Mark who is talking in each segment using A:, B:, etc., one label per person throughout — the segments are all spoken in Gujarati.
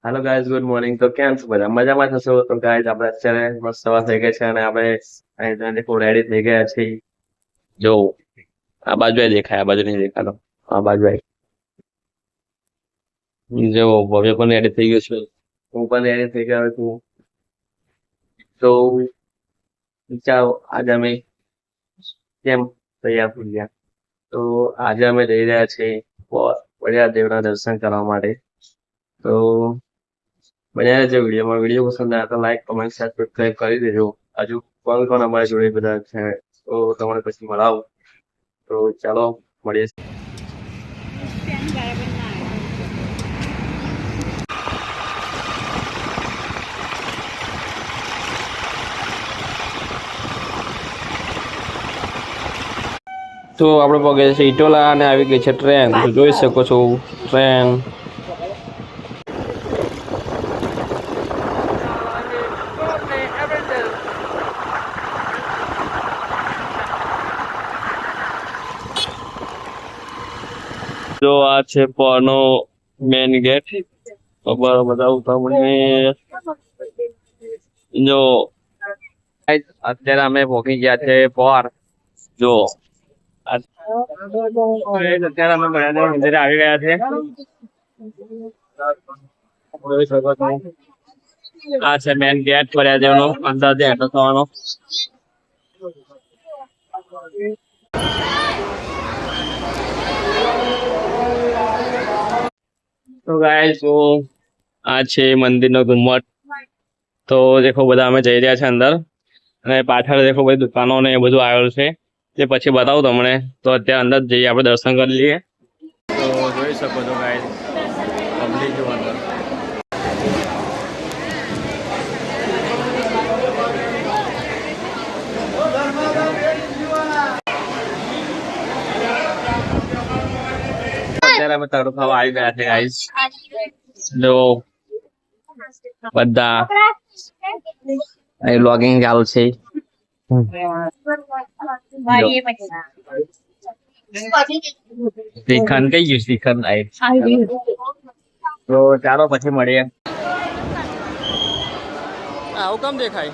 A: Hello guys, good morning. તો કેમ છો બધા? મજામાં થશો? તો ગાઈઝ આપણે અત્યારે મસ્ત સવાર થઈ ગઈ છે અને આપણે અહીં રેડી થઈ ગયા છીએ. જો આ બાજુ દેખાય, આ બાજુ નહીં દેખાતો. આ બાજુ જો ભવ્ય પણ રેડી થઈ ગયો છે, હું પણ રેડી થઈ ગયો છું. તો ચાલો આજે અમે કેમ તૈયાર થઈ ગયા. તો આજે અમે જઈ રહ્યા છીએ વડિયા દેવના દર્શન કરવા માટે. તો બન્યા રહેજો વિડીયોમાં. વિડીયો પસંદ આવે તો લાઈક, કમેન્ટ, શેર, સબસ્ક્રાઈબ કરી દેજો. હજુ કોણ કોણ અમારી જોડે બધા છે તો તમને પછી મળાવું. તો ચાલો મળીએ. તો આપણે પગે છે ઇટોલા અને આવી ગઈ છે ટ્રેન. તો જોઈ શકો છો ટ્રેન. જો આ છે પોરનો મેન ગેટ. બતાવું તમને. જો અત્યારે અમે પહોંચી ગયા છે પોર. જો અત્યારે અમે બરાબર મંદિરે આવી ગયા છે. આ છે મેન ગેટ ફર્યાદેવ નો. અંદર એન્ટર થવાનો. તો ગાઈસ જો આ છે મંદિરનો ગુમ્મટ. તો દેખો બધા અમે જઈ રહ્યા છે અંદર અને પાછળ દેખો બધી દુકાનો ને એ બધું આવેલું છે. તે પછી બતાવું તમને. તો અત્યારે અંદર જઈએ, આપણે દર્શન કરી લઈએ. તો જોઈ શકો છો ગાઈસ, પબ્લિક જો અંદર. અત્યારે અમે તડકો ખાવા આવી ગયા છે ગાઈસ. જો બધા વ્લોગિંગ ચાલુ છે. શ્રીખંડ કઈ ગયું? શ્રીખંડ આવી. તો ચાલો પછી મળીએ. આવું કેમ દેખાય?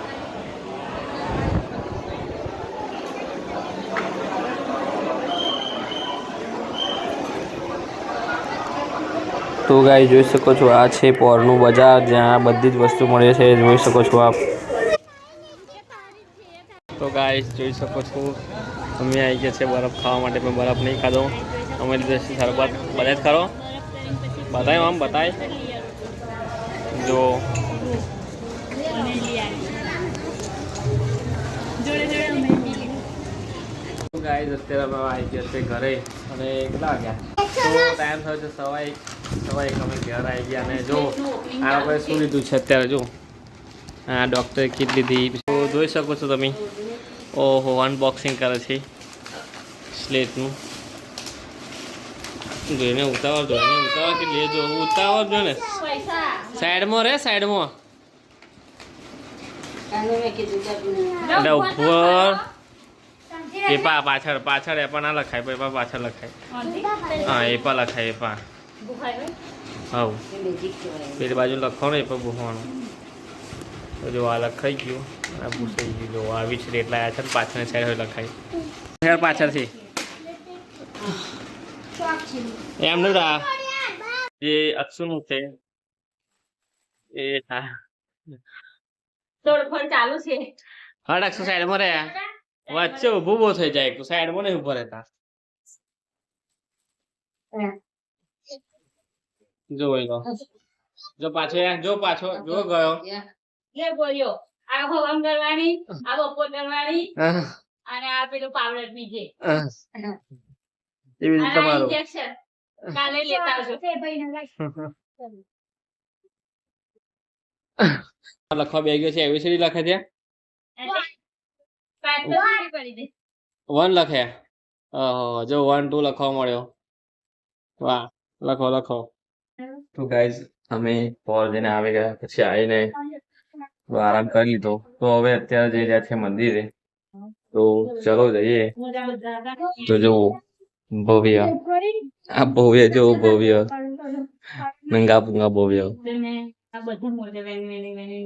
A: તો ગાઈસ જોઈ શકો છો આ છે પોરનું બજાર, જ્યાં બધી જ વસ્તુ મળે છે. જોઈ શકો છો આપ. તો ગાઈસ જોઈ શકો છો અમે આવી ગયા છે બરફ ખાવા માટે, પણ બરફ નહીં ખાધો. અમે લીધે છે શરબત. બધા જ ખરો બતાય, આમ બતાય. જો ગાઈસ અત્યારે અમે આવી ગયા છે ઘરે. અને કેટલા વાગ્યા? તો ટાઈમ થયો છે સવા એક. અમે ઘર આવી ગયા. અને જો આ લોકોએ શું લીધું છે અત્યારે? જો હા, ડૉક્ટરે કીટ લીધી. તો જોઈ શકો છો તમે. ઓહો, અનબોક્સિંગ કરે છે સ્લેટનું. જોઈને ઉતાવળ કે લેજો. ઉતાવળ જો ને. સાઈડમાં રે, સાઈડમાં. એટલે ઉપર એપા પાછળ એપા ના લખાય, એપા પાછળ લખાય. હા, એપા લખાય, એપા. હા, પેલી બાજુ લખવાનું, એપા ભૂખવાનું. તો જો આ લખાઈ ગયું, આ પૂછાઈ ગયું. જો આવી છે એટલા આવ્યા છે ને પાછળની સાઈડ હોય લખાય. પાછળથી એમનું જે અક્ષુનું છે એ ચાલુ છે. હટ અક્ષુ સાઈડમાં રહ્યા. વચ્ચે ઉભું બહુ થઈ જાય તો સાઈડમાં નહીં ઉભા રહેતા. જો જો પાછો જો ગયો. લે બોલ્યો. આ હોમ કરવાની, આ બપોર કરવાની અને આ પેલું પાવડર પીજે. એવી રીતે તમારું ઇન્જેક્શન કાલે લેતા આવજો. લખવા બે ગયો છે. એબીસીડી લખે છે. 1 લખ્યા. જો 1 2 લખવા મળ્યો. વાહ, લખો. તો ગાઈઝ અમે પોર જઈને આવી ગયા. પછી આવીને આરામ કરી લીધો. તો હવે અત્યારે જઈ રહ્યા છે મંદિરે. તો ચલો જઈએ. તો જો ભવ્ય, આ ભવ્ય જો ભવ્ય નંગા પુંગા ભવ્ય
B: આ બધા મોઢે વેની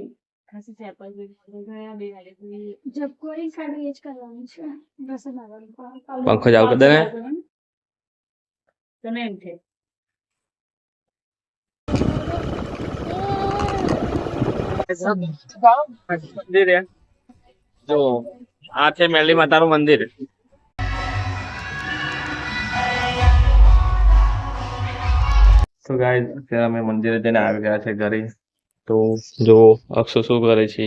B: ખાસી સેપલ ગયા બે વાગે જપકોરી ખાલી જ કરવાનું છે બસ
A: પંખો ચાલુ કરી દે ને
B: તને એમ છે
A: મંદિર જો આ છે મેલી માતાનું મંદિર તો ગાઈસ અત્યારે અમે મંદિરે જઈને આવી ગયા છે ઘરે તો જો અક્ષુ શું કરે છે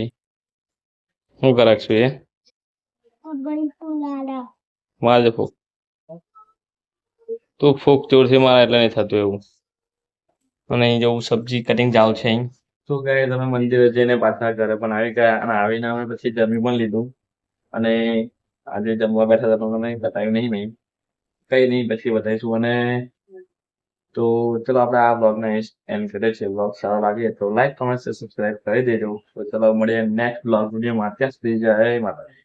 A: શું કરે અક્ષુ એ મારે ફૂક તું ફૂક જોરથી મારા એટલે નહીં થતું એવું અને અહીં જવું સબ્જી કટિંગ જાવ છે અહીં તો ગાઈસ તમે મંદિરે જઈને પાછા ઘરે પણ આવી ગયા અને આવીને અમે પછી જમી પણ લીધું અને આજે જમવા બેઠા હતા પણ મને બતાવ્યું નહીં મેં કઈ નહીં પછી બતાવીશું અને તો ચલો આપણે આ બ્લોગને એન્ડ કરીએ છીએ બ્લોગ સારો લાગે તો લાઈક કમેન્ટ સબસ્ક્રાઇબ કરી દેજો તો ચલો મળીએ નેક્સ્ટ બ્લોગ વિડીયોમાં ત્યાં સુધી જય માતાજી